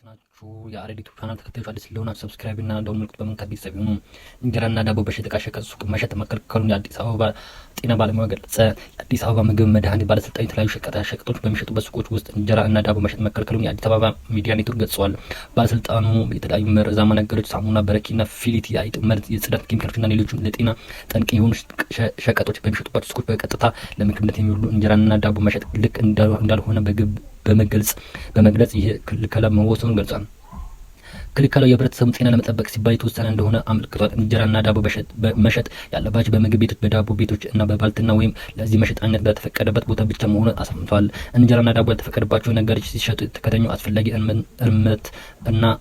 ናችሁ የአሬድ ዩቲዩብ ቻናል ተከታዮች አዲስ ስለሆናችሁ ሰብስክራይብ እና ደወል ምልክቱን በመንካት ቤተሰብ ይሁኑ። እንጀራና ዳቦ በሸቀጣሸቀጥ ሱቅ መሸጥ መከልከሉን የአዲስ አበባ ጤና ባለሙያ ገለጸ። የአዲስ አበባ ምግብ መድኃኒት ባለስልጣን የተለያዩ ሸቀጣሸቀጦች በሚሸጡበት ሱቆች ውስጥ እንጀራ እና ዳቦ መሸጥ መከልከሉን የአዲስ አበባ ሚዲያ ኔትወርክ ገልጸዋል። ባለስልጣኑ የተለያዩ መርዛማ ነገሮች፣ ሳሙና፣ በረኪና፣ ፊሊት፣ የአይጥ መርዝ፣ የጽዳት ኬሚካሎችና ሌሎችም ለጤና ጠንቅ የሆኑ ሸቀጦች በሚሸጡባቸው ሱቆች በቀጥታ ለምግብነት የሚውሉ እንጀራና ዳቦ መሸጥ ልክ እንዳልሆነ በመግለጽ ይህ ክልከላ መወሰኑን ገልጿል። ክልከላው የህብረተሰቡን ጤና ለመጠበቅ ሲባል የተወሰነ እንደሆነ አመልክቷል። እንጀራና ዳቦ መሸጥ ያለባቸው በምግብ ቤቶች፣ በዳቦ ቤቶች እና በባልትና ወይም ለዚህ መሸጣነት በተፈቀደበት ቦታ ብቻ መሆኑን አሰምቷል። እንጀራና ዳቦ ያልተፈቀደባቸው ነጋዴዎች ሲሸጡ ከተገኙ አስፈላጊ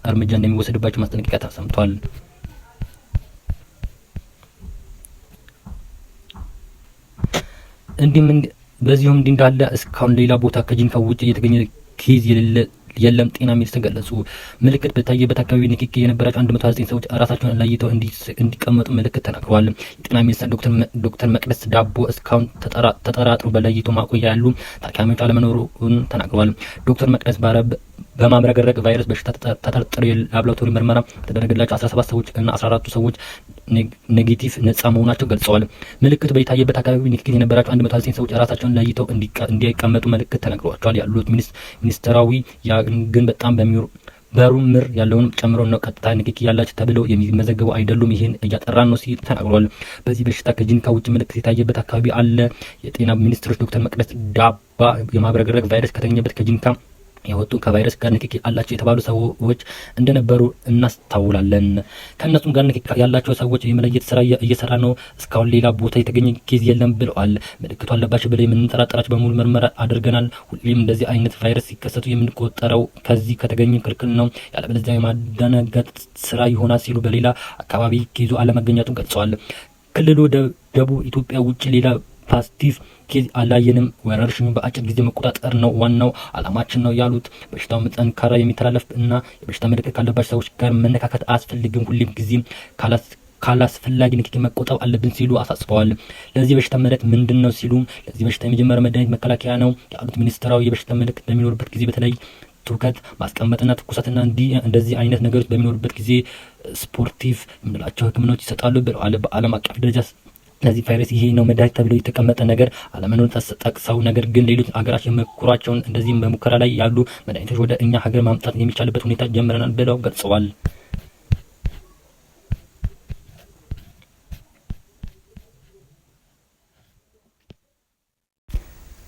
እርምጃ እንደሚወሰድባቸው ማስጠንቀቂያ ተሰምቷል። በዚሁም እንዲህ እንዳለ እስካሁን ሌላ ቦታ ከጂንካ ውጭ የተገኘ ኬዝ የለም። ጤና ሚኒስትር ገለጹ። ምልክት በታየበት አካባቢ ንክኪ የነበራቸው 129 ሰዎች ራሳቸውን ለይተው እንዲቀመጡ ምልክት ተናግረዋል። የጤና ሚኒስትር ዶክተር መቅደስ ዳቦ እስካሁን ተጠራጥሮ በለይቶ ማቆያ ያሉ ታካሚዎች አለመኖሩን ተናግረዋል። ዶክተር መቅደስ በማምረገረግ ቫይረስ በሽታ ተጠርጥረው የላብራቶሪ ምርመራ የተደረገላቸው 17 ሰዎች እና 14 ሰዎች ኔጌቲቭ ነጻ መሆናቸው ገልጸዋል። ምልክቱ በታየበት አካባቢ ንክኪ የነበራቸው 129 ሰዎች ራሳቸውን ለይተው እንዲቀመጡ ምልክት ተናግረዋቸዋል ያሉት ሚኒስትራዊ ግን በጣም በሩምር ያለውን ጨምሮ ነው ቀጥታ ንክኪ ያላቸው ተብለው የሚመዘገቡ አይደሉም። ይህን እያጠራን ነው ሲል ተናግሯል። በዚህ በሽታ ከጂንካ ውጭ ምልክት የታየበት አካባቢ አለ። የጤና ሚኒስትሮች ዶክተር መቅደስ ዳባ የማምረገረግ ቫይረስ ከተገኘበት ከጂንካ የወጡ ከቫይረስ ጋር ንክኪ አላቸው የተባሉ ሰዎች እንደነበሩ እናስታውላለን። ከእነሱም ጋር ንክኪ ያላቸው ሰዎች የመለየት ስራ እየሰራ ነው። እስካሁን ሌላ ቦታ የተገኘ ኬዝ የለም ብለዋል። ምልክቱ አለባቸው ብለን የምንጠራጠራቸው በሙሉ ምርመራ አድርገናል። ሁሌም እንደዚህ አይነት ቫይረስ ሲከሰቱ የምንቆጠረው ከዚህ ከተገኘ ክልክል ነው፣ ያለበለዚያ የማደናገጥ ስራ ይሆናል ሲሉ በሌላ አካባቢ ኬዙ አለመገኘቱን ገልጸዋል። ክልሉ ደቡብ ኢትዮጵያ ውጭ ሌላ ፖዚቲቭ ኬዝ አላየንም። ወረርሽኙ በአጭር ጊዜ መቆጣጠር ነው ዋናው አላማችን ነው ያሉት። በሽታው ጠንካራ የሚተላለፍ እና የበሽታ ምልክት ካለባቸው ሰዎች ጋር መነካከት አያስፈልግም። ሁሌም ጊዜ ካላስፈላጊ ንክኪ መቆጠብ አለብን ሲሉ አሳስበዋል። ለዚህ በሽታ መድኃኒት ምንድን ነው ሲሉ ለዚህ በሽታ የመጀመሪያ መድኃኒት መከላከያ ነው ያሉት ሚኒስትራዊ የበሽታ ምልክት በሚኖርበት ጊዜ በተለይ ትውከት፣ ማስቀመጥና ትኩሳትና እንደዚህ አይነት ነገሮች በሚኖርበት ጊዜ ስፖርቲቭ የምንላቸው ሕክምናዎች ይሰጣሉ ብለዋል። በዓለም አቀፍ ደረጃ ለዚህ ቫይረስ ይሄ ነው መድኃኒት ተብሎ የተቀመጠ ነገር አለመኖሩን ጠቅሰው ነገር ግን ሌሎች ሀገራት የመኩራቸውን እንደዚህም በሙከራ ላይ ያሉ መድኃኒቶች ወደ እኛ ሀገር ማምጣት የሚቻልበት ሁኔታ ጀምረናል ብለው ገልጸዋል።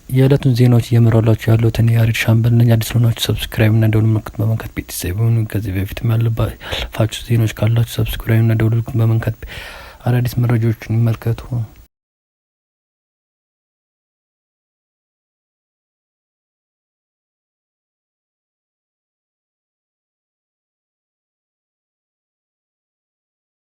የዕለቱን ዜናዎች እየመራላችሁ ያሉት እኔ ያሬድ ሻምበል ነኝ። አዲስ ሆናችሁ ሰብስክራይብ እና ደውል ምልክቱን በመንካት ቤተሰብ ሁኑ። ከዚህ በፊትም ያለፋችሁ ዜናዎች ካላችሁ ሰብስክራይብ እና ደውል ምልክቱን በመንካት አዳዲስ መረጃዎችን ይመልከቱ።